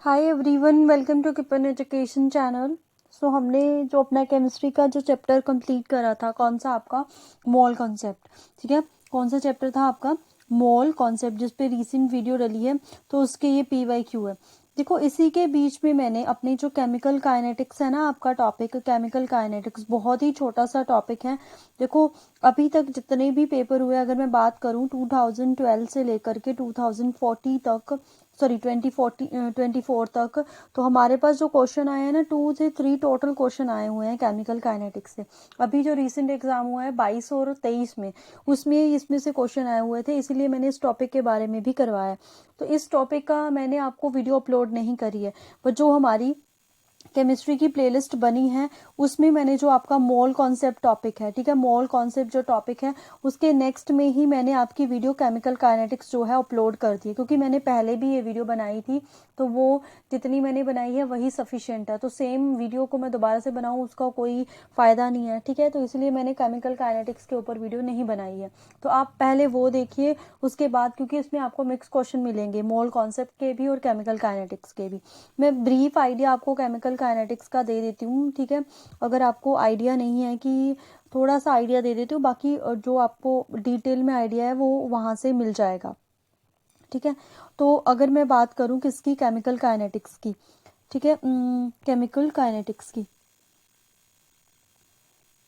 Hi everyone, welcome to Kipan education channel. So हमने जो अपना केमिस्ट्री का जो चैप्टर कंप्लीट करा था, कौन सा आपका मोल कॉन्सेप्ट। ठीक है, कौन सा चैप्टर था आपका मोल कॉन्सेप्ट, जिस पे रीसेंट वीडियो डली है, तो उसके ये PYQ है। देखो, इसी के बीच में मैंने अपनी जो केमिकल काइनेटिक्स है ना, आपका टॉपिक केमिकल काइनेटिक्स बहुत ही छोटा सा टॉपिक है। देखो, अभी तक जितने भी पेपर हुए, अगर मैं बात करूं 2012 से लेकर के 2040 तक, सॉरी 2024 तक, तो हमारे पास जो क्वेश्चन आए हैं ना, 2 से 3 टोटल क्वेश्चन आए हुए हैं केमिकल काइनेटिक्स से। अभी जो रिसेंट एग्जाम हुआ है 22 और 23 में, उसमें इसमें से क्वेश्चन आए हुए थे, इसीलिए मैंने इस टॉपिक के बारे में भी करवाया। तो इस टॉपिक का मैंने आपको वीडियो अपलोड नहीं करी है, पर जो हमारी केमिस्ट्री की प्लेलिस्ट बनी है, उसमें मैंने जो आपका मोल कॉन्सेप्ट टॉपिक है, ठीक है, मोल कॉन्सेप्ट जो टॉपिक है, उसके नेक्स्ट में ही मैंने आपकी वीडियो केमिकल काइनेटिक्स जो है अपलोड कर दी है, क्योंकि मैंने पहले भी ये वीडियो बनाई थी, तो वो जितनी मैंने बनाई है वही सफिशिएंट है। तो सेम वीडियो को मैं दोबारा से बनाऊं, उसका कोई फायदा नहीं है। ठीक है, तो इसलिए मैंने केमिकल काइनेटिक्स के ऊपर वीडियो नहीं बनाई है। तो आप पहले वो देखिए, उसके बाद, क्योंकि इसमें आपको मिक्स क्वेश्चन मिलेंगे मोल कॉन्सेप्ट के भी और केमिकल काइनेटिक्स के भी। मैं ब्रीफ आइडिया आपको केमिकल काइनेटिक्स का दे देती हूँ। ठीक है, अगर आपको आइडिया नहीं है, कि थोड़ा सा आइडिया दे देती हूँ, बाकी जो आपको डिटेल में आइडिया है वो वहाँ से मिल जाएगा। ठीक है, तो अगर मैं बात करूँ किसकी, केमिकल काइनेटिक्स की। ठीक है, केमिकल काइनेटिक्स की,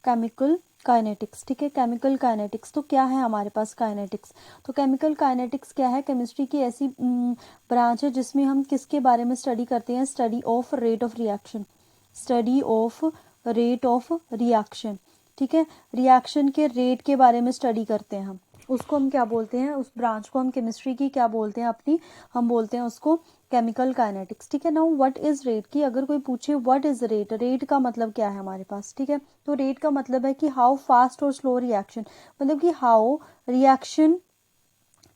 केमिकल काइनेटिक्स। ठीक है, केमिकल काइनेटिक्स तो क्या है हमारे पास काइनेटिक्स। तो केमिकल काइनेटिक्स क्या है, केमिस्ट्री की ऐसी ब्रांच है जिसमें हम किसके बारे में स्टडी करते हैं, study of rate of reaction, study of rate of reaction. ठीक है, रिएक्शन के रेट के बारे में स्टडी करते हैं हम, उसको हम क्या बोलते हैं, उस ब्रांच को हम केमिस्ट्री की क्या बोलते हैं अपनी, हम बोलते हैं उसको केमिकल काइनेटिक्स। ठीक है, नाउ व्हाट इज रेट, की अगर कोई पूछे व्हाट इज रेट, रेट का मतलब क्या है हमारे पास। ठीक है, तो रेट का मतलब है कि हाउ फास्ट और स्लो रिएक्शन, मतलब कि हाउ रिएक्शन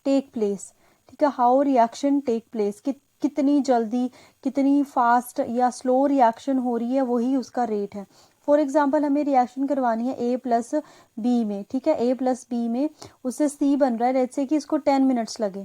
टेक प्लेस। ठीक है, हाउ रिएक्शन टेक प्लेस, कितनी जल्दी, कितनी फास्ट या स्लो रिएक्शन हो रही है, वही उसका रेट है। फॉर एग्जाम्पल, हमें रिएक्शन करवानी है A+B में। ठीक है, A+B में उससे C बन रहा है, लेट्स से कि इसको 10 मिनट्स लगे।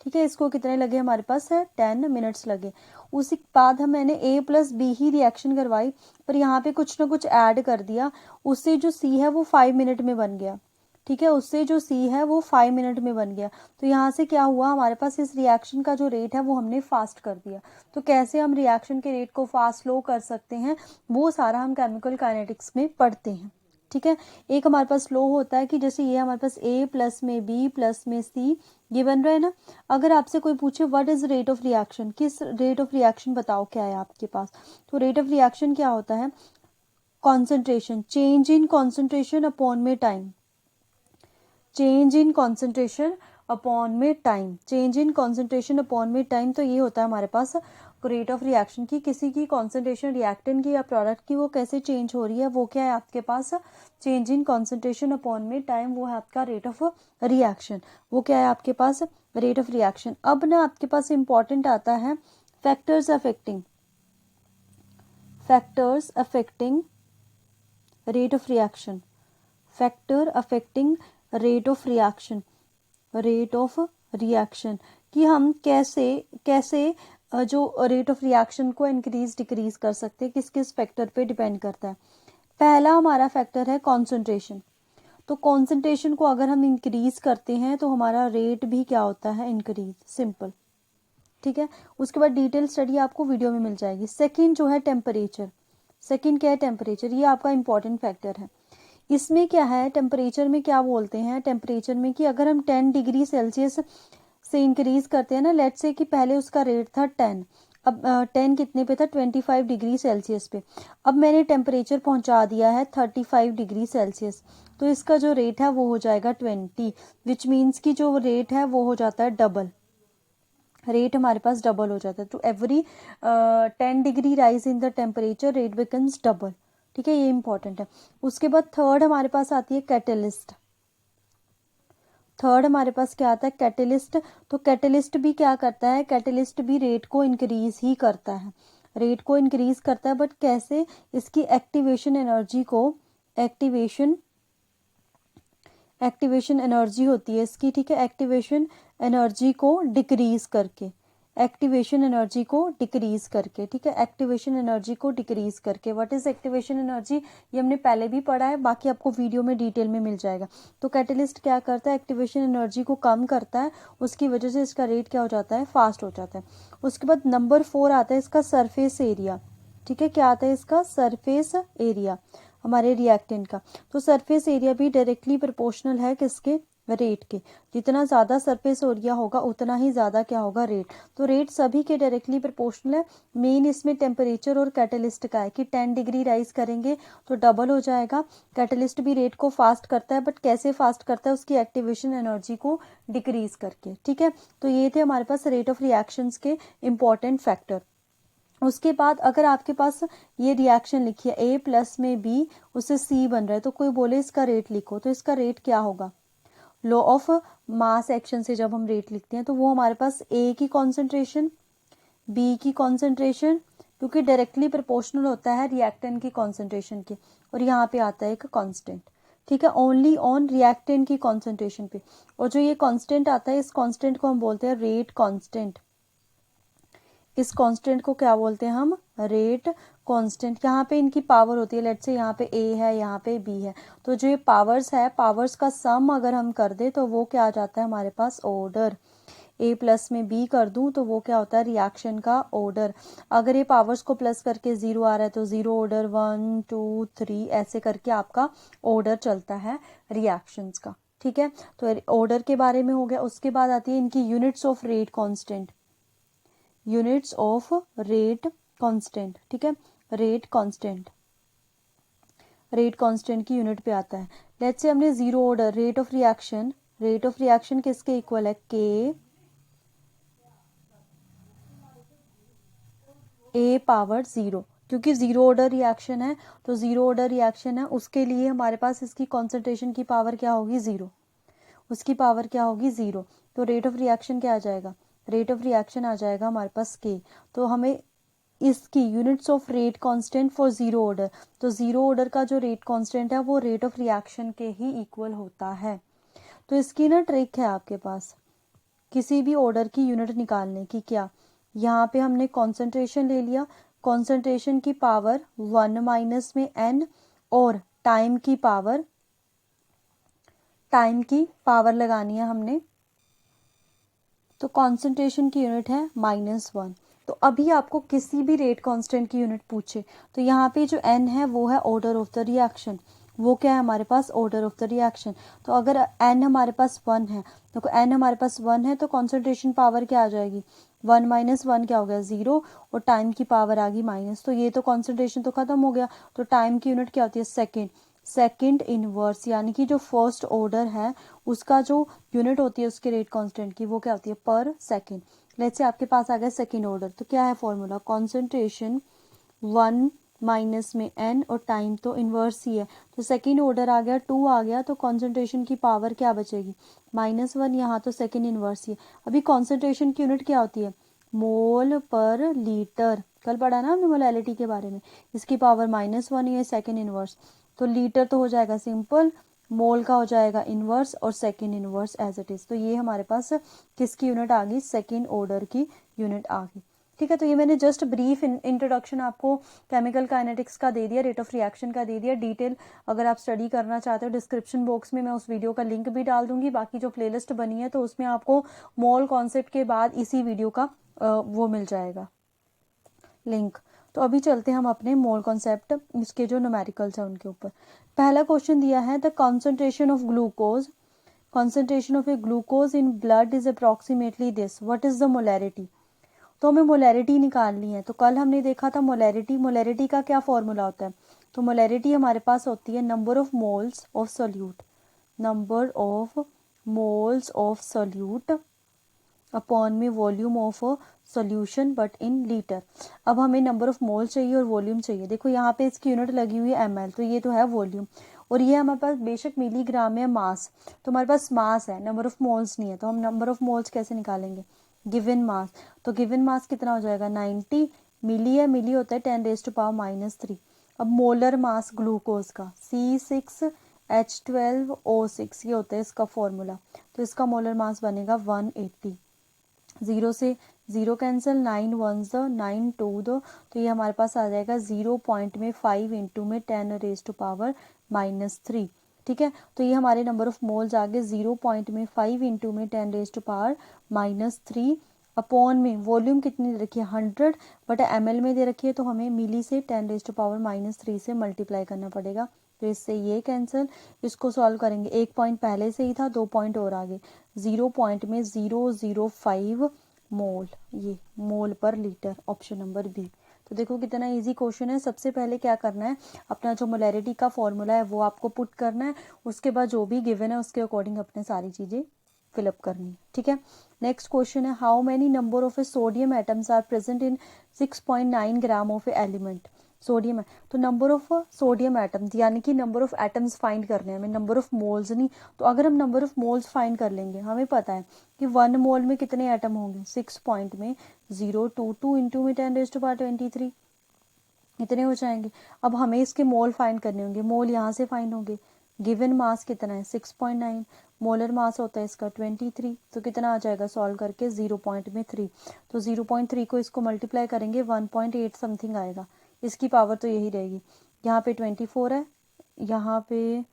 ठीक है, इसको कितने लगे, हमारे पास है 10 मिनट्स लगे। उसी बाद मैंने A+B ही रिएक्शन करवाई, पर यहाँ पे कुछ ना कुछ ऐड कर दिया, उससे जो C है वो 5 मिनट में बन गया। ठीक है, उससे जो C है वो 5 मिनट में बन गया। तो यहाँ से क्या हुआ, हमारे पास इस रिएक्शन का जो रेट है वो हमने फास्ट कर दिया। तो कैसे हम रिएक्शन के रेट को फास्ट स्लो कर सकते हैं, वो सारा हम केमिकल काइनेटिक्स में पढ़ते हैं। ठीक है, एक हमारे पास स्लो होता है कि जैसे ये हमारे पास A+ में B+ में C ये बन रहा है ना। अगर आपसे कोई पूछे what is rate of reaction, किस रेट ऑफ रिएक्शन बताओ क्या है आपके पास, तो रेट ऑफ रिएक्शन क्या होता है, concentration, change in concentration upon में time, change in concentration upon में time, change in concentration upon में टाइम। तो ये होता है हमारे पास रेट ऑफ रिएक्शन की, किसी की कॉन्सेंट्रेशन रिएक्टेंट की या प्रोडक्ट की वो कैसे चेंज हो रही है, वो क्या है आपके पास, चेंज इन कॉन्सेंट्रेशन अपॉन में टाइम, वो है आपका रेट ऑफ रिएक्शन, वो क्या है आपके पास, रेट ऑफ रिएक्शन। अब ना आपके पास इंपॉर्टेंट आता है factors affecting, factors affecting rate of reaction, factor affecting rate of reaction, rate of reaction, कि हम कैसे कैसे जो रेट ऑफ रिएक्शन को इंक्रीज डिक्रीज कर सकते हैं, किस किस फैक्टर पे डिपेंड करता है। पहला हमारा फैक्टर है कॉन्सेंट्रेशन। तो कॉन्सेंट्रेशन को अगर हम इंक्रीज करते हैं तो हमारा रेट भी क्या होता है, इंक्रीज, सिंपल। ठीक है, उसके बाद डिटेल स्टडी आपको वीडियो में मिल जाएगी। सेकंड जो है टेम्परेचर, सेकंड क्या है, टेम्परेचर, ये आपका इंपॉर्टेंट फैक्टर है। इसमें क्या है, टेम्परेचर में क्या बोलते हैं, टेम्परेचर में कि अगर हम 10 डिग्री सेल्सियस से इंक्रीज करते हैं ना, लेट्स से कि पहले उसका रेट था 10, अब 10 कितने पे था, 25 डिग्री सेल्सियस पे, अब मैंने टेम्परेचर पहुंचा दिया है 35 डिग्री सेल्सियस, तो इसका जो रेट है वो हो जाएगा 20, विच मीन्स की जो रेट है वो हो जाता है डबल, रेट हमारे पास डबल हो जाता है। तो every 10 degree rise in the temperature rate becomes double. ठीक है, ये इंपॉर्टेंट है। उसके बाद थर्ड हमारे पास आती है कैटेलिस्ट, थर्ड हमारे पास क्या आता है, कैटेलिस्ट। तो कैटेलिस्ट भी क्या करता है, कैटेलिस्ट भी रेट को इंक्रीज ही करता है, रेट को इंक्रीज करता है, बट कैसे, इसकी एक्टिवेशन एनर्जी को, एक्टिवेशन एक्टिवेशन एनर्जी होती है इसकी, ठीक है, एक्टिवेशन एनर्जी को डिक्रीज करके, एक्टिवेशन एनर्जी को डिक्रीज करके, ठीक है, एक्टिवेशन एनर्जी को डिक्रीज करके। व्हाट इज एक्टिवेशन एनर्जी, ये हमने पहले भी पढ़ा है, बाकी आपको वीडियो में डिटेल में मिल जाएगा। तो कैटलिस्ट क्या करता है, एक्टिवेशन एनर्जी को कम करता है, उसकी वजह से इसका रेट क्या हो जाता है, फास्ट हो जाता है। उसके बाद नंबर 4 आता है इसका सरफेस एरिया, ठीक है, क्या आता है इसका, सरफेस एरिया हमारे रिएक्टेंट का। तो सरफेस एरिया भी डायरेक्टली प्रोपोर्शनल है किसके, रेट के। जितना ज़्यादा सरफेस एरिया होगा उतना ही ज़्यादा क्या होगा, रेट। तो रेट सभी के डायरेक्टली प्रोपोर्शनल है। मेन इसमें टेम्परेचर और कैटलिस्ट का है कि 10 डिग्री राइज करेंगे तो डबल हो जाएगा। कैटलिस्ट भी रेट को फास्ट करता है, बट कैसे फास्ट करता है, उसकी एक्टिवेशन एनर्जी को डिक्रीज करके, ठीक है। तो ये थे हमारे पास रेट ऑफ रिएक्शंस के इंपॉर्टेंट फैक्टर। उसके बाद अगर आपके पास ये रिएक्शन लिखी है ए प्लस में बी, उससे सी बन रहा है, तो कोई बोले इसका रेट लिखो, तो इसका रेट क्या होगा, लॉ ऑफ मास एक्शन से जब हम रेट लिखते हैं तो वो हमारे पास ए की कॉन्सेंट्रेशन, बी की कॉन्सेंट्रेशन, क्योंकि डायरेक्टली प्रोपोर्शनल होता है रिएक्टेंट की कॉन्सेंट्रेशन के, और यहाँ पे आता है एक कांस्टेंट, ठीक है, ओनली ऑन रिएक्टेंट की कॉन्सेंट्रेशन पे। और जो ये कांस्टेंट आता है, इस कांस्टेंट को हम बोलते हैं रेट कांस्टेंट। इस कांस्टेंट को क्या बोलते हैं हम, रेट कांस्टेंट। यहाँ पे इनकी पावर होती है, लेट्स से यहाँ पे ए है, यहाँ पे बी है, तो जो ये पावर्स है, पावर्स का सम अगर हम कर दे तो वो क्या आ जाता है हमारे पास, ऑर्डर। ए प्लस में बी कर दूं तो वो क्या होता है, रिएक्शन का ऑर्डर। अगर ये पावर्स को प्लस करके 0 आ रहा है तो 0 ऑर्डर, 1 2 3 ऐसे करके आपका ऑर्डर चलता है रिएक्शंस का, ठीक है। तो ऑर्डर के बारे में हो गया। उसके बाद आती है इनकी units of rate constant, units of rate constant, ठीक है, रेट कांस्टेंट, रेट कांस्टेंट की यूनिट पे आता है। लेट्स से हमने 0 order, rate of reaction, rate of reaction किसके इक्वल है, के ए पावर 0, क्योंकि 0 ऑर्डर रिएक्शन है, तो 0 ऑर्डर रिएक्शन है, उसके लिए हमारे पास इसकी कॉन्सेंट्रेशन की पावर क्या होगी, 0, उसकी पावर क्या होगी, 0। तो रेट ऑफ रिएक्शन क्या आ जाएगा, रेट ऑफ रिएक्शन आ जाएगा हमारे पास के। तो हमें इसकी units of rate constant for 0 order, तो 0 ऑर्डर का जो रेट कांस्टेंट है वो रेट ऑफ रिएक्शन के ही इक्वल होता है। तो इसकी ना ट्रिक है आपके पास किसी भी ऑर्डर की यूनिट निकालने की, क्या, यहाँ पे हमने कॉन्सेंट्रेशन ले लिया, कॉन्सेंट्रेशन की पावर 1 माइनस में n, और टाइम की पावर, टाइम की पावर लगानी है हमने, तो कॉन्सेंट्रेशन की यूनिट है -1। तो अभी आपको किसी भी रेट कांस्टेंट की यूनिट पूछे तो यहाँ पे जो n है वो है ऑर्डर ऑफ द रिएक्शन, वो क्या है हमारे पास, ऑर्डर ऑफ द रिएक्शन। तो अगर n हमारे पास 1 है, तो n हमारे पास 1 है तो कॉन्सेंट्रेशन पावर क्या आ जाएगी, 1 माइनस 1 क्या हो गया, 0, और टाइम की पावर आ गई माइनस, तो ये तो कॉन्सेंट्रेशन तो खत्म हो गया। तो टाइम की यूनिट क्या होती है, सेकेंड, सेकेंड इनवर्स, यानी कि जो फर्स्ट ऑर्डर है उसका जो यूनिट होती है उसके रेट कांस्टेंट की, वो क्या होती है, पर सेकेंड। लेट्स से आपके पास आ गया सेकेंड ऑर्डर, तो क्या है फॉर्मूला, कॉन्सेंट्रेशन 1 माइनस में n, और टाइम तो इनवर्स ही है, तो सेकेंड ऑर्डर आ गया, 2 आ गया, तो कॉन्सेंट्रेशन की पावर क्या बचेगी, -1, यहाँ तो सेकेंड इनवर्स ही है। अभी कॉन्सेंट्रेशन की यूनिट क्या होती है, मोल पर लीटर, कल पढ़ा ना हमने मोलैलिटी के बारे में, इसकी पावर -1 ही है, सेकेंड इनवर्स, तो लीटर तो हो जाएगा सिंपल, मोल का हो जाएगा इनवर्स, और second inverse as it is. तो ये हमारे पास किसकी यूनिट आ गई, सेकेंड ऑर्डर की यूनिट आ गई, ठीक है। तो ये मैंने जस्ट ब्रीफ इंट्रोडक्शन आपको केमिकल काइनेटिक्स का दे दिया, रेट ऑफ रिएक्शन का दे दिया। डिटेल अगर आप स्टडी करना चाहते हो डिस्क्रिप्शन बॉक्स में मैं उस वीडियो का लिंक भी डाल दूंगी, बाकी जो प्लेलिस्ट बनी है तो उसमें आपको मोल कॉन्सेप्ट के बाद इसी वीडियो का वो मिल जाएगा लिंक। तो अभी चलते हैं हम अपने मोल कॉन्सेप्ट, इसके जो न्यूमेरिकल्स हैं उनके ऊपर। पहला क्वेश्चन दिया है, the concentration of glucose, concentration of A glucose in blood is approximately this, what is the molarity. तो हमें मोलैरिटी निकालनी है। तो कल हमने देखा था मोलैरिटी, मोलैरिटी का क्या फॉर्मूला होता है, तो मोलैरिटी हमारे पास होती है number of moles of solute, number of moles of solute upon में volume of solution but in litre. अब हमें नंबर ऑफ मोल चाहिए और वॉल्यूम चाहिए। देखो यहाँ पे इसकी यूनिट लगी हुई है ml, तो ये तो है वॉल्यूम, और ये हमारे पास बेशक मिलीग्राम है मास, तो हमारे पास मास है, नंबर ऑफ मोल्स नहीं है, तो हम नंबर ऑफ मोल्स कैसे निकालेंगे, गिवन मास। तो गिवन मास कितना हो जाएगा, 90 मिली है, मिली होता है 10⁻⁻3। अब मोलर मास ग्लूकोज का C6H12O6, ये होता है इसका फॉर्मूला, तो इसका मोलर मास बनेगा 180। 0 से 0 कैंसिल, 9 1s 9 2 दो, तो ये हमारे पास आ जाएगा 0 पॉइंट में 5 इंटू में 10 रेज टू पावर -3। ठीक है, तो ये हमारे नंबर ऑफ मोल्स आ गए 0 पॉइंट में 5 इंटू में 10 रेज टू पावर -3 अपॉन में वॉल्यूम कितनी दे रखी है 100 बट ml में दे रखी है, तो हमें मिली से 10 रेज टू पावर -3 से मल्टीप्लाई करना पड़ेगा। तो इससे ये कैंसिल, इसको सॉल्व करेंगे, एक पॉइंट पहले से ही था, 2 पॉइंट और आगे, 0 पॉइंट में 005 मोल, ये मोल per litre, option number B. तो देखो कितना इजी क्वेश्चन है। सबसे पहले क्या करना है, अपना जो मोलैरिटी का फॉर्मूला है वो आपको पुट करना है, उसके बाद जो भी गिवन है उसके अकॉर्डिंग अपने सारी चीज़ें फिलअप करनी है। ठीक है, नेक्स्ट क्वेश्चन है, how many number of a sodium atoms are present in 6.9 gram of a element. Sodium है तो नंबर ऑफ सोडियम एटम्स, यानी कि नंबर ऑफ एटम्स फाइंड करने हैं हमें, नंबर ऑफ मोल्स नहीं। तो अगर हम नंबर ऑफ मोल्स फाइंड कर लेंगे, हमें पता है कि 1 मोल में कितने एटम होंगे, 6 पॉइंट में 022 इंटू में 10 रेज़ टू पावर 23, इतने हो जाएंगे। अब हमें इसके मोल फाइंड करने होंगे, मोल यहाँ से फाइंड होंगे। गिवन मास कितना है 6.9, मोलर मास होता है इसका 23, तो कितना आ जाएगा सॉल्व करके 0.3। तो 0.3 को इसको मल्टीप्लाई करेंगे 1.8 समथिंग आएगा, इसकी पावर तो यही रहेगी। यहाँ पे 24 है, यहाँ पे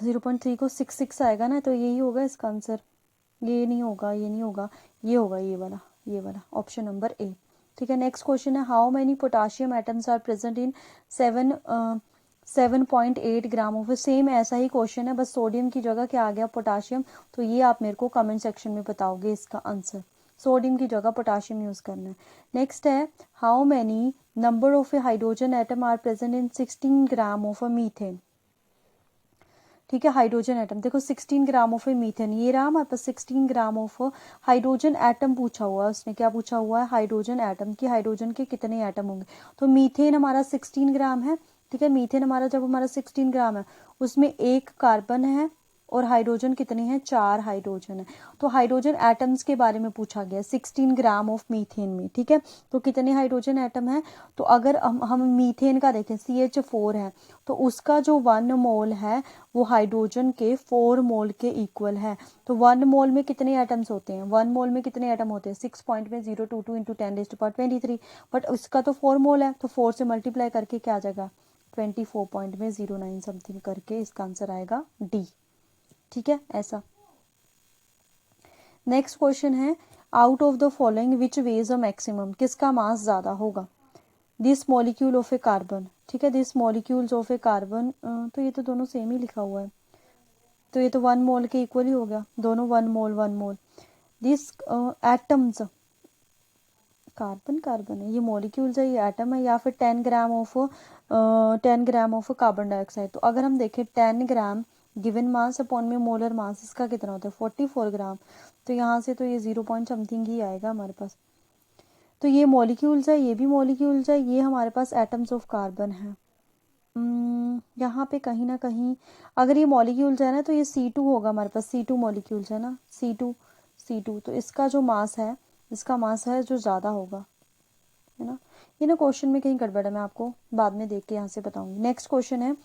0.3 को 6 आएगा ना, तो यही होगा इसका आंसर। ये नहीं होगा, ये नहीं होगा, ये होगा, ये वाला ऑप्शन नंबर ए। ठीक है, नेक्स्ट क्वेश्चन है, how many potassium atoms are present in 7.8 gram of. Same ऐसा ही क्वेश्चन है, बस सोडियम की जगह क्या आ गया पोटाशियम। तो ये आप मेरे को कमेंट सेक्शन में बताओगे इसका आंसर, सोडियम की जगह पोटाशियम यूज करना है। नेक्स्ट है, how many number of a hydrogen atom are present in 16 gram of a methane. ठीक है, हाइड्रोजन एटम देखो 16 ग्राम ऑफ ए मीथेन, ये रहा हमारे पास 16 ग्राम ऑफ हाइड्रोजन एटम पूछा हुआ है उसने, क्या पूछा हुआ है हाइड्रोजन एटम की, हाइड्रोजन के कितने एटम होंगे। तो मीथेन हमारा 16 ग्राम है। ठीक है, मीथेन हमारा जब हमारा 16 ग्राम है, उसमें एक कार्बन है और हाइड्रोजन कितने हैं, 4 हाइड्रोजन है। तो हाइड्रोजन एटम्स के बारे में पूछा गया 16 ग्राम ऑफ मीथेन में। ठीक है, तो कितने हाइड्रोजन एटम है, तो अगर हम मीथेन का देखें CH4 है, तो उसका जो 1 मोल है वो हाइड्रोजन के 4 मोल के इक्वल है। तो 1 मोल में कितने एटम्स होते हैं, 1 मोल में कितने एटम होते हैं 6 पॉइंट में 022 into 10 raise to power 23, but उसका तो 4 मोल है, तो 4 से मल्टीप्लाई करके क्या आ जाएगा 24.09 समथिंग करके इसका आंसर आएगा डी। ठीक है, ऐसा। नेक्स्ट क्वेश्चन है, out of the following which ways a maximum, किसका मास ज्यादा होगा। This molecule of a carbon, ठीक है, this molecules of a carbon, तो ये तो दोनों सेम ही लिखा हुआ है, तो ये तो 1 मोल के इक्वल ही हो गया, दोनों 1 मोल 1 मोल। दिस एटम्स, कार्बन कार्बन है, ये मॉलिक्यूल्स है, ये एटम है, या फिर 10 gram of 10 gram of carbon dioxide. तो अगर हम देखें 10 ग्राम गिवन मास अपॉन में मोलर मास, इसका कितना होता है 44 ग्राम। तो यहाँ से तो ये 0 पॉइंट समथिंग ही आएगा हमारे पास। तो ये मॉलिक्यूल्स है, ये भी मॉलिक्यूल्स है, ये हमारे पास एटम्स ऑफ कार्बन है। यहाँ पे कहीं ना कहीं अगर ये मॉलिक्यूल्स है ना, तो ये C2 होगा हमारे पास, C2 मॉलिक्यूल्स है ना, C2, तो इसका जो मास है, इसका मास है जो ज़्यादा होगा, है ना। ये ना क्वेश्चन में कहीं गड़बड़ है, मैं आपको बाद में देख के यहाँ से बताऊंगी। नेक्स्ट क्वेश्चन है,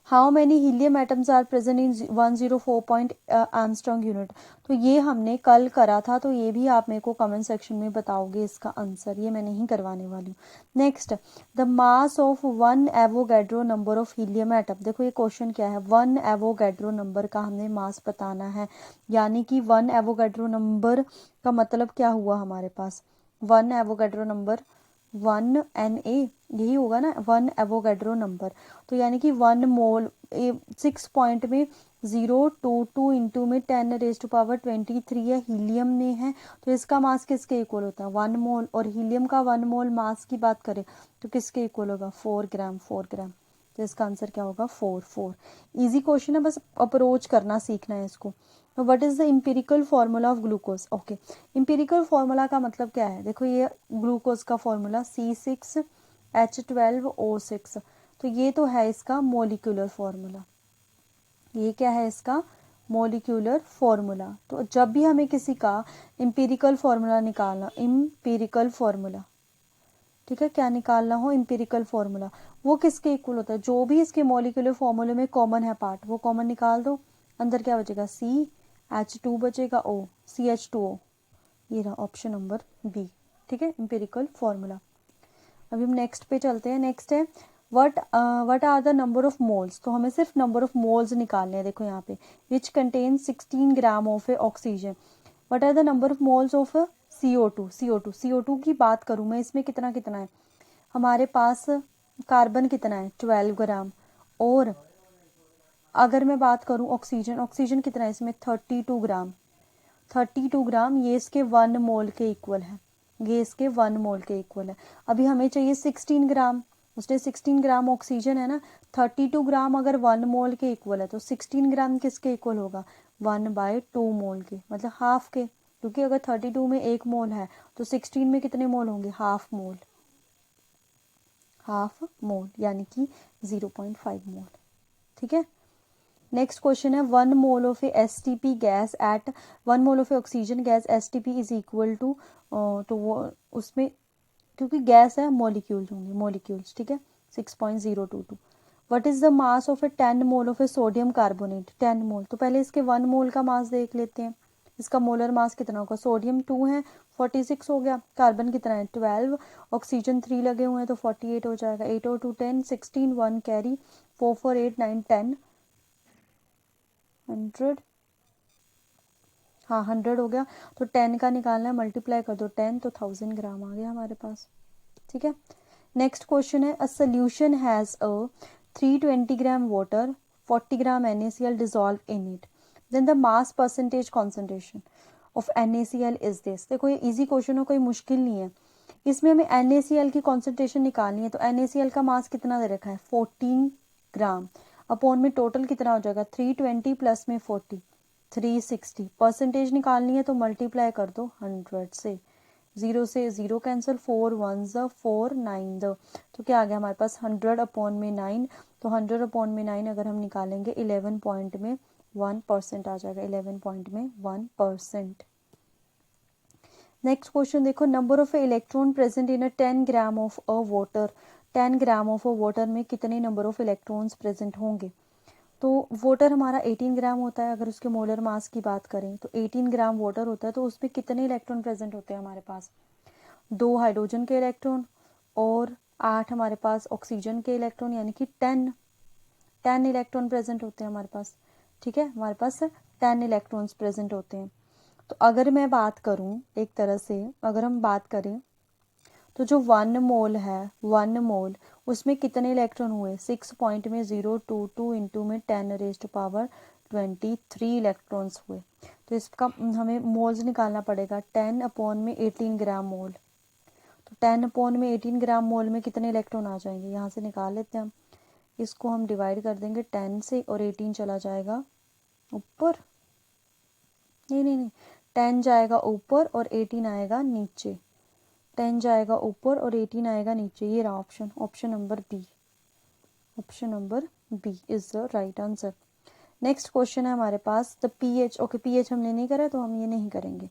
how many helium atoms are present in 104 point Armstrong unit. तो ये हमने कल करा था, तो ये भी आप मेरे को कमेंट सेक्शन में बताओगे इसका आंसर, ये मैं नहीं करवाने वाली हूँ। Next, the mass of 1 Avogadro number of helium atom. देखो ये क्वेश्चन क्या है, 1 एवोगैड्रो नंबर का हमने मास बताना है, यानी कि 1 एवोगैड्रो नंबर का मतलब क्या हुआ हमारे पास, 1 एवोगैड्रो नंबर 1 Na, यही होगा ना 1 एवोगैड्रो नंबर। तो यानी कि 1 मोल 6 पॉइंट में 022 इंटू में 10 रेज़ टू पावर 23 है, हीलियम में है, तो इसका मास किसके इक्वल होता है 1 मोल, और हीलियम का 1 मोल मास की बात करें तो किसके इक्वल होगा 4 ग्राम, 4 ग्राम। तो इसका आंसर क्या होगा 4। इजी क्वेश्चन है, बस अप्रोच करना सीखना है इसको। तो what is the empirical formula of glucose. Okay, empirical formula का मतलब क्या है, देखो ये ग्लूकोज का फार्मूला C6H12O6, तो ये तो है इसका मोलिकुलर फार्मूला, ये क्या है इसका मोलिकुलर फार्मूला। तो जब भी हमें किसी का इम्पेरिकल फार्मूला निकालना, इम्पेरिकल फार्मूला, ठीक है, क्या निकालना हो इम्पेरिकल फार्मूला, वो किसके इक्वल होता है, जो भी इसके मॉलिक्यूलर फार्मूले में कॉमन है पार्ट, वो कॉमन निकाल दो, अंदर क्या बचेगा CH2 बचेगा, O CH2O, ये रहा ऑप्शन नंबर बी, ठीक है, एम्पिरिकल फॉर्मूला। अभी हम नेक्स्ट पे चलते हैं। नेक्स्ट है what are the number of moles. तो हमें सिर्फ नंबर ऑफ मोल्स निकालने हैं। देखो यहाँ पे which contain 16 gram of oxygen. What are the number of moles of CO2। CO2 की बात करूँ मैं, इसमें कितना कितना है हमारे पास, कार्बन कितना है 12 ग्राम, और अगर मैं बात करूँ ऑक्सीजन कितना है इसमें 32 ग्राम। 32 ग्राम ये इसके 1 मोल के इक्वल है, ये इसके 1 मोल के इक्वल है। अभी हमें चाहिए 16 ग्राम, उसने 16 ग्राम ऑक्सीजन है ना, 32 ग्राम अगर 1 मोल के इक्वल है तो 16 ग्राम किसके इक्वल होगा 1/2 मोल के, मतलब हाफ के, क्योंकि अगर 32 में 1 मोल है तो 16 में कितने मोल होंगे, हाफ मोल, यानी कि 0.5 मोल, ठीक है। नेक्स्ट क्वेश्चन है 1 mole of STP gas at 1 mole of oxygen gas STP is equal to, तो वो उसमें क्योंकि गैस है मॉलिक्यूल्स होंगे, मॉलिक्यूल्स, ठीक है, 6.022। What is the mass of 10 mole of sodium carbonate, 10 मोल। तो पहले इसके 1 मोल का मास देख लेते हैं, इसका मोलर मास कितना होगा, सोडियम 2 है 46 हो गया, कार्बन कितना है 12, ऑक्सीजन 3 लगे हुए हैं तो 48 हो जाएगा, 8 और 2 10, 16 1 कैरी, 4 4 8 9 10 100, हाँ 100 हो गया। तो 10 का निकालना है, मल्टीप्लाई कर दो 10 तो 1000 ग्राम आ गया हमारे पास, ठीक है। नेक्स्ट क्वेश्चन है a solution has a 320 gram water 40 gram NaCl dissolve in it, then the mass percentage concentration of NaCl is this. देखो ये इजी क्वेश्चन है, कोई मुश्किल नहीं है। इसमें हमें NaCl की कॉन्सेंट्रेशन निकालनी है, तो NaCl का मास कितना दे रखा है 14 ग्राम, अपॉन में टोटल कितना हो जाएगा 320 प्लस में 40 360, परसेंटेज निकालनी है तो मल्टीप्लाई कर दो 100 से, 0 से 0 कैंसिल, 4 1 4 9 तो क्या आ गया हमारे पास 100 अपॉन में 9, तो 100 अपॉन में 9 अगर हम निकालेंगे 11 पॉइंट में 1% आ जाएगा, 11 पॉइंट में 1%। नेक्स्ट क्वेश्चन देखो number of electron present in 10 gram of a water, 10 gram of a water में कितने नंबर ऑफ इलेक्ट्रॉन्स प्रेजेंट होंगे। तो वाटर हमारा 18 ग्राम होता है, अगर उसके मोलर मास की बात करें तो 18 ग्राम वाटर होता है, तो उसमें कितने इलेक्ट्रॉन प्रेजेंट होते हैं हमारे पास, 2 हाइड्रोजन के इलेक्ट्रॉन और 8 हमारे पास ऑक्सीजन के इलेक्ट्रॉन, यानी कि 10 इलेक्ट्रॉन प्रेजेंट होते हैं हमारे पास, ठीक है, हमारे पास 10 इलेक्ट्रॉन्स प्रेजेंट होते हैं। तो अगर मैं बात करूं एक तरह से, अगर हम बात करें तो जो 1 मोल है 1 मोल उसमें कितने इलेक्ट्रॉन हुए 6.022 इंटू में 10⁻23 इलेक्ट्रॉन्स हुए। तो इसका हमें मोल्स निकालना पड़ेगा 10 अपॉन में 18 ग्राम मोल, तो 10 अपॉन में 18 ग्राम मोल में कितने इलेक्ट्रॉन आ जाएंगे, यहाँ से निकाल लेते हैं हम, इसको हम डिवाइड कर देंगे 10 से और 18 चला जाएगा ऊपर, नहीं 10 जाएगा ऊपर और 18 आएगा नीचे, 10 जाएगा ऊपर और 18 आएगा नीचे, ये रहा option, option number B, option number B is the right answer. Next question है हमारे पास द pH, ओके pH हमने नहीं करा तो हम ये नहीं करेंगे।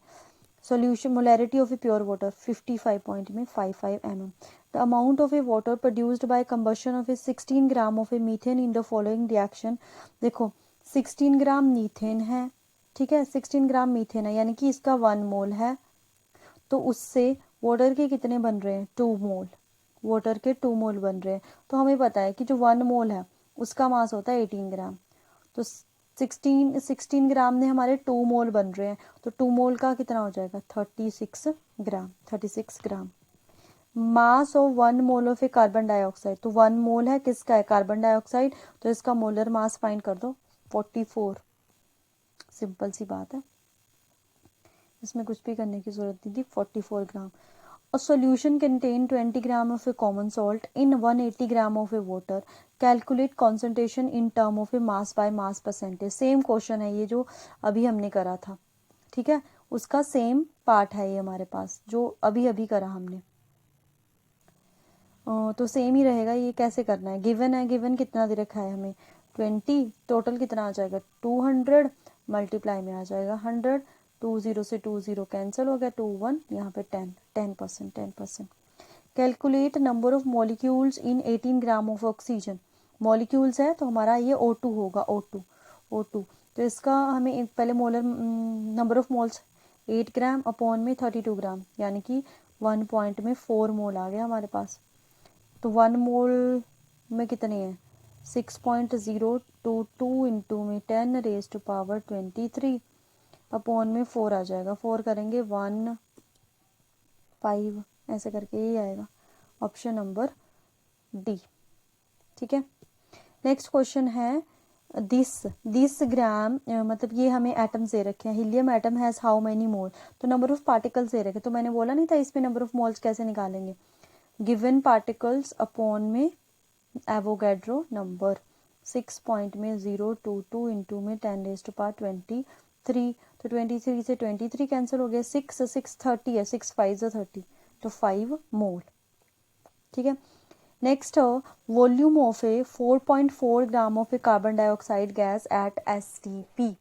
Solution molarity of a pure water 55 point में 55 mm, the amount of a water produced by combustion of a 16 gram of a methane in the following reaction. देखो 16 ग्राम मीथेन है, ठीक है, 16 ग्राम मीथेन है यानी कि इसका 1 मोल है, तो उससे वाटर के कितने बन रहे हैं 2 मोल, वाटर के 2 मोल बन रहे हैं। तो हमें पता है कि जो 1 मोल है उसका मास होता है 18 ग्राम, तो 16 ग्राम में हमारे 2 मोल बन रहे हैं, तो 2 मोल का कितना हो जाएगा 36 gram, 36 gram. Mass of 1 mole of a carbon dioxide, तो 1 मोल है किसका है कार्बन डाइऑक्साइड, तो इसका मोलर मास फाइंड कर दो 44, सिंपल सी बात है, इसमें कुछ भी करने की जरूरत नहीं थी, 44 ग्राम। A solution contain 20 gram of a common salt in 180 gram of a water. Calculate concentration in term of a mass by mass percentage. Same question है ये जो अभी हमने करा था, ठीक है, उसका सेम पार्ट है ये हमारे पास जो अभी अभी करा हमने, तो सेम ही रहेगा। ये कैसे करना है, गिवन है, गिवन कितना दे रखा है हमें 20, टोटल कितना आ जाएगा 200, मल्टीप्लाई में आ जाएगा 100, 2 0 से 2 0 कैंसिल हो गया, 2 1 यहाँ पे 10%। Calculate number of molecules in 18 gram of oxygen, molecules है तो हमारा ये O2 होगा, O2, तो इसका हमें पहले molar number of moles 8 gram upon में 32 ग्राम, यानी कि 1 पॉइंट में 4 मोल आ गया हमारे पास। तो 1 मोल में कितने हैं 6.022 इंटू में 10 रेज टू पावर 23 अपॉन में 4 आ जाएगा। 4 करेंगे 1 5 ऐसे करके यही आएगा, ऑप्शन नंबर डी। ठीक है, नेक्स्ट क्वेश्चन है दिस ग्राम, मतलब ये हमें एटम्स दे रखे हैं। Helium atom has how many mole, तो नंबर ऑफ पार्टिकल्स दे रखे, तो मैंने बोला नहीं था इसमें नंबर ऑफ मोल्स कैसे निकालेंगे, गिवन पार्टिकल्स अपॉन में एवोगैड्रो नंबर 6.022 इंटू में 10 रेज टू पावर 23, तो 23 से 23 कैंसिल हो गया, 6 30 है, 6 5 30, तो 5 मोल। ठीक है, next volume of A 4.4 gram of a carbon dioxide gas at STP।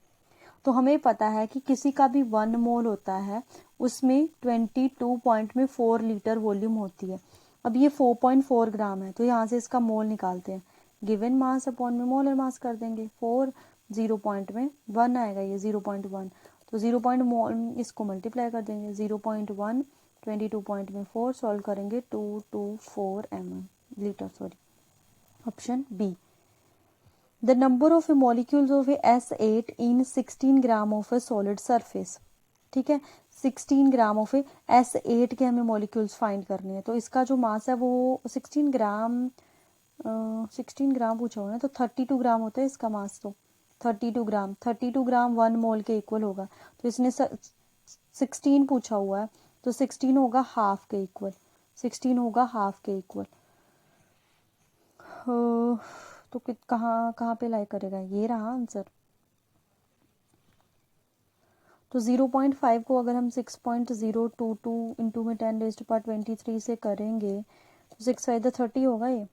तो हमें पता है कि किसी का भी 1 मोल होता है उसमें 22.4 लीटर वॉल्यूम होती है। अब ये 4.4 ग्राम है, तो यहाँ से इसका मोल निकालते हैं, गिवन मास अपॉन में मोलर मास कर देंगे, 4 0 पॉइंट में 1 आएगा, ये 0.1, तो 0 पॉइंट मोल इसको मल्टीप्लाई कर देंगे, 0.1 22 पॉइंट में 4 सॉल्व करेंगे 224 litre, sorry, option B. The number of molecules of S8 in 16 gram of a solid surface. ठीक है, 16 ग्राम ऑफ S8 के हमें मॉलिक्यूल्स फाइंड करने हैं, तो इसका जो मास है वो 16 ग्राम 16 ग्राम पूछा हुआ है, तो 32 ग्राम होता है इसका मास, तो 32 ग्राम 1 मोल के इक्वल होगा, तो इसने 16 पूछा हुआ है, तो 16 होगा हाफ के इक्वल, 16 होगा हाफ के इक्वल। तो कहाँ पे लाई करेगा, ये रहा आंसर। तो 0.5 को अगर हम 6.022 इंटू में 10 रेज टू पावर 23 से करेंगे तो 6 5 30 होगा, ये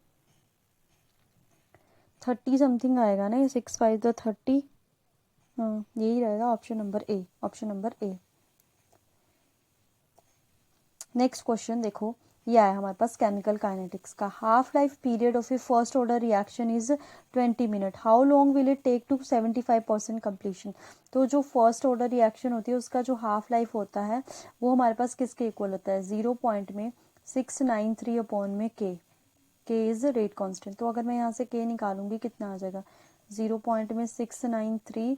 30 समथिंग आएगा ना, ये 6 5 30, हाँ यही रहेगा, option number A, option number A. Next question देखो, ये आया हमारे पास केमिकल काइनेटिक्स का। Half life period of a first order reaction is 20 minute, how long will it take to 75% completion. तो जो फर्स्ट ऑर्डर रिएक्शन होती है उसका जो हाफ लाइफ होता है वो हमारे पास किसके इक्वल होता है, 0 पॉइंट में 693 अपॉन में के इज रेट कांस्टेंट। तो अगर मैं यहाँ से के निकालूंगी कितना आ जाएगा, 0 पॉइंट में 693,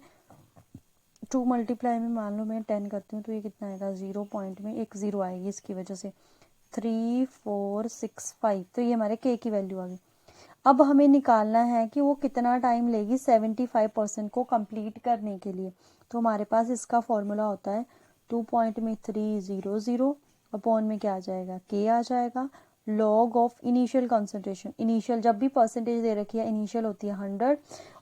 2 मल्टीप्लाई में मान लो मैं 10 करती हूँ तो ये कितना आएगा, 0 पॉइंट में एक 0 आएगी इसकी वजह से, 3465, तो ये हमारे के की वैल्यू आ गई। अब हमें निकालना है कि वो कितना टाइम लेगी 75% को कंप्लीट करने के लिए। तो हमारे पास इसका फॉर्मूला होता है 2 पॉइंट में 300 अपॉन में क्या आ जाएगा, के आ जाएगा, log of initial concentration, initial जब भी परसेंटेज दे रखी है इनिशियल होती है 100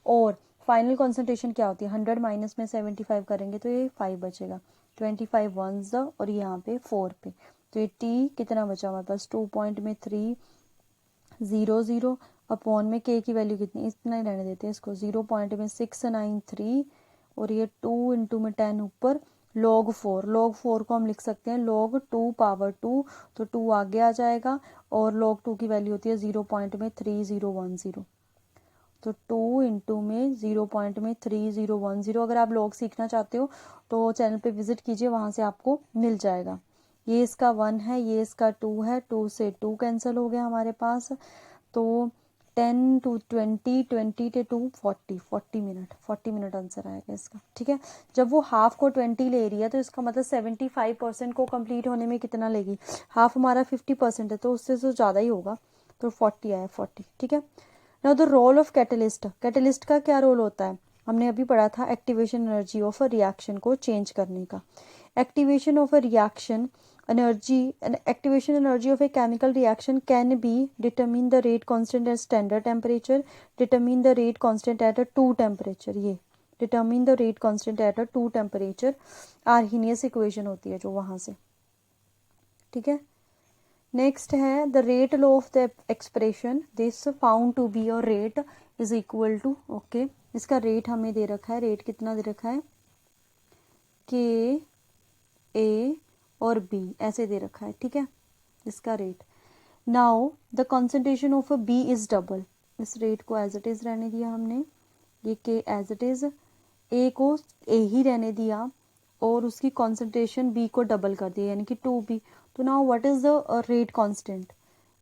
और फाइनल कंसंट्रेशन क्या होती है 100 माइनस में 75 करेंगे तो ये 5 बचेगा, 25 वंस और यहाँ पे 4 पे, तो ये टी कितना बचा हमारे पास 2 पॉइंट में 300 अपॉन में के की वैल्यू कितनी, इतना ही रहने देते हैं इसको, 0 पॉइंट में 693 और ये 2 इंटू में 10 ऊपर log 4 को हम लिख सकते हैं log 2 पावर 2, तो 2 आगे आ जाएगा और log 2 की वैल्यू होती है 0 पॉइंट में 3010, तो 2 इंटू में 0 पॉइंट में 3010। अगर आप log सीखना चाहते हो तो चैनल पे विजिट कीजिए, वहां से आपको मिल जाएगा। ये इसका 1 है, ये इसका 2 है, 2 से 2 कैंसिल हो गया हमारे पास, तो 10 to 20 20 to 2 40 मिनट आंसर आएगा इसका। ठीक है, जब वो हाफ को 20 ले रही है तो इसका मतलब 75% को कंप्लीट होने में कितना लेगी, हाफ हमारा 50% है तो उससे तो ज़्यादा ही होगा, तो 40 आया 40। ठीक है, now the role of catalyst, catalyst का क्या रोल होता है, हमने अभी पढ़ा था activation energy of a reaction को चेंज करने का। Activation of a reaction energy and activation energy of a chemical reaction can be determine the rate constant at standard temperature, determine the rate constant at a 2 temperature, ये determine the rate constant at a 2 temperature Arrhenius equation होती है जो वहां से। ठीक है, next है the rate law of the expression, this found to be और rate is equal to, okay इसका रेट हमें दे रखा है, रेट कितना दे रखा है, के ए और बी ऐसे दे रखा है। ठीक है, इसका rate, now the concentration of a B is double, इस रेट को एज इट इज रहने दिया हमने, ये के एज इट इज, ए को ए ही रहने दिया और उसकी कॉन्सेंट्रेशन B को डबल कर दिया यानी कि 2B। तो now what is the rate constant?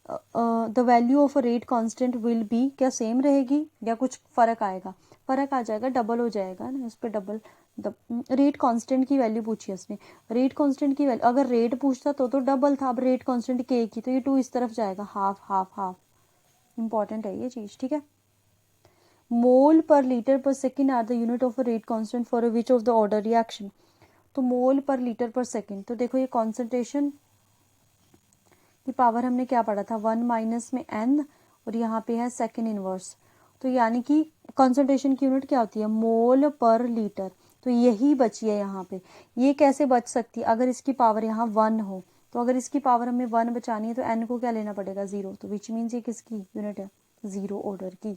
The value of a rate constant will be, क्या सेम रहेगी या कुछ फर्क आएगा? फर्क आ जाएगा, डबल हो जाएगा ना, इस पर डबल। रेट कांस्टेंट की वैल्यू पूछी उसने, रेट कांस्टेंट की वैल्यू, अगर रेट पूछता तो डबल था, अब रेट कांस्टेंट के की, तो ये 2 इस तरफ जाएगा, हाफ हाफ हाफ। इंपॉर्टेंट है ये चीज, ठीक है। मोल per litre per second are the unit of a rate constant for which of the order reaction. तो mole per litre per second, तो देखो ये कॉन्सेंट्रेशन की पावर हमने क्या पढ़ा था, 1 माइनस में n, और यहाँ पे है सेकेंड इनवर्स। तो यानी कि कॉन्सेंट्रेशन की यूनिट क्या होती है, मोल पर लीटर। तो यही बची है यहाँ पे। ये कैसे बच सकती है, अगर इसकी पावर यहाँ 1 हो, तो अगर इसकी पावर हमें 1 बचानी है तो n को क्या लेना पड़ेगा, 0। तो विच मीन्स ये किसकी यूनिट है, 0 ऑर्डर की।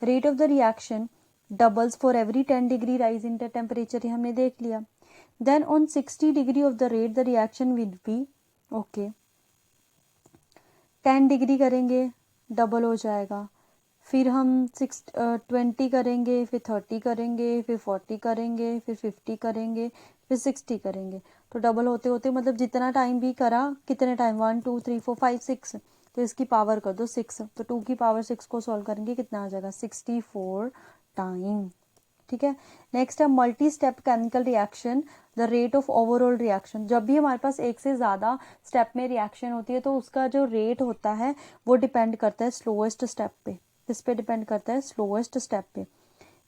Rate of the reaction doubles for every 10 degree rise in the temperature, ये हमने देख लिया। Then on 60 degree of the rate the reaction will be, okay 10 degree करेंगे डबल हो जाएगा, फिर हम 20 करेंगे, फिर 30 करेंगे, फिर 40 करेंगे, फिर 50 करेंगे, फिर 60 करेंगे। तो डबल होते होते मतलब जितना टाइम भी करा, कितने टाइम, 1 2 3 4 5 6, तो इसकी पावर कर दो 6, तो 2 की पावर 6 को सॉल्व करेंगे, कितना आ जाएगा, 64 टाइम। ठीक है। नेक्स्ट है multi step chemical reaction, the rate of overall reaction. जब भी हमारे पास एक से ज्यादा स्टेप में रिएक्शन होती है तो उसका जो रेट होता है वो डिपेंड करता है स्लोएस्ट स्टेप पे, इस पे डिपेंड करता है स्लोएस्ट स्टेप पे।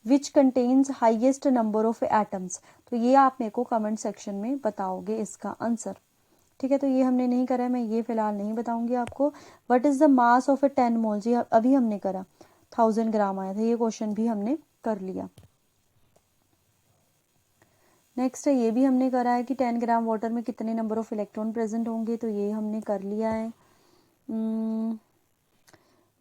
Which contains highest number of atoms, तो ये आप मेरे को कमेंट सेक्शन में बताओगे इसका आंसर। ठीक है, तो ये हमने नहीं करा है, मैं ये फिलहाल नहीं बताऊंगी आपको। What is the mass of a 10 mole, जी अभी हमने करा 1000 ग्राम आया था, ये क्वेश्चन भी हमने कर लिया। नेक्स्ट है ये भी हमने करा है कि 10 ग्राम वाटर में कितने नंबर ऑफ इलेक्ट्रॉन प्रेजेंट होंगे, तो ये हमने कर लिया है।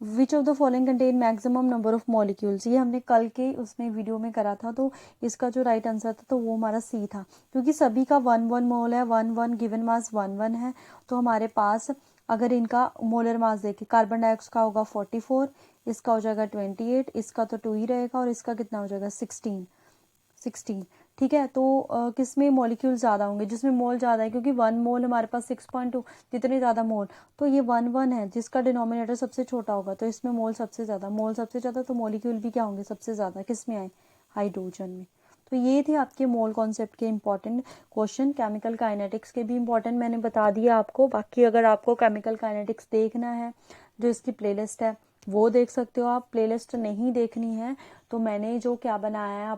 विच of the following contain maximum number of molecules, ये हमने कल के उसमें वीडियो में करा था, तो इसका जो राइट आंसर था तो वो हमारा सी था, क्योंकि सभी का 1 मोल है, 1 गिवन मास 1 है। तो हमारे पास अगर इनका मोलर मास देखें, कार्बन डाइऑक्साइड का होगा 44, इसका हो जाएगा 28, इसका तो 2 ही रहेगा, और इसका कितना हो जाएगा 16। ठीक है, तो किसमें मॉलिक्यूल ज्यादा होंगे, जिसमें मोल ज्यादा है, क्योंकि 1 मोल हमारे पास 6.2, जितने ज्यादा मोल, तो ये 1 है, जिसका डिनोमिनेटर सबसे छोटा होगा, तो इसमें मोल सबसे ज्यादा, तो मॉलिक्यूल भी क्या होंगे सबसे ज्यादा, किसमें आए, हाइड्रोजन में। तो ये थे आपके मोल कॉन्सेप्ट के इंपॉर्टेंट क्वेश्चन। केमिकल काइनेटिक्स के भी इंपॉर्टेंट मैंने बता दिया आपको। बाकी अगर आपको केमिकल काइनेटिक्स देखना है, जो इसकी प्लेलिस्ट है वो देख सकते हो आप। प्लेलिस्ट नहीं देखनी है तो मैंने जो क्या बनाया है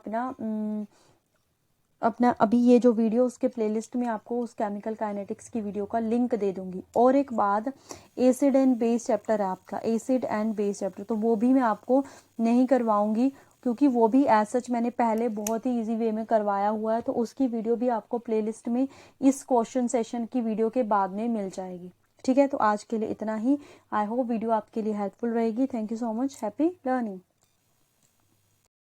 अपना अभी ये जो वीडियो, उसके प्लेलिस्ट में आपको उस केमिकल काइनेटिक्स की वीडियो का लिंक दे दूंगी। और एक बात, एसिड एंड बेस चैप्टर है आपका, एसिड एंड बेस चैप्टर, तो वो भी मैं आपको नहीं करवाऊंगी, क्योंकि वो भी एज सच मैंने पहले बहुत ही इजी वे में करवाया हुआ है, तो उसकी वीडियो भी आपको प्लेलिस्ट में इस क्वेश्चन सेशन की वीडियो के बाद में मिल जाएगी। ठीक है, तो आज के लिए इतना ही। आई होप वीडियो आपके लिए हेल्पफुल रहेगी। Thank you so much. Happy learning.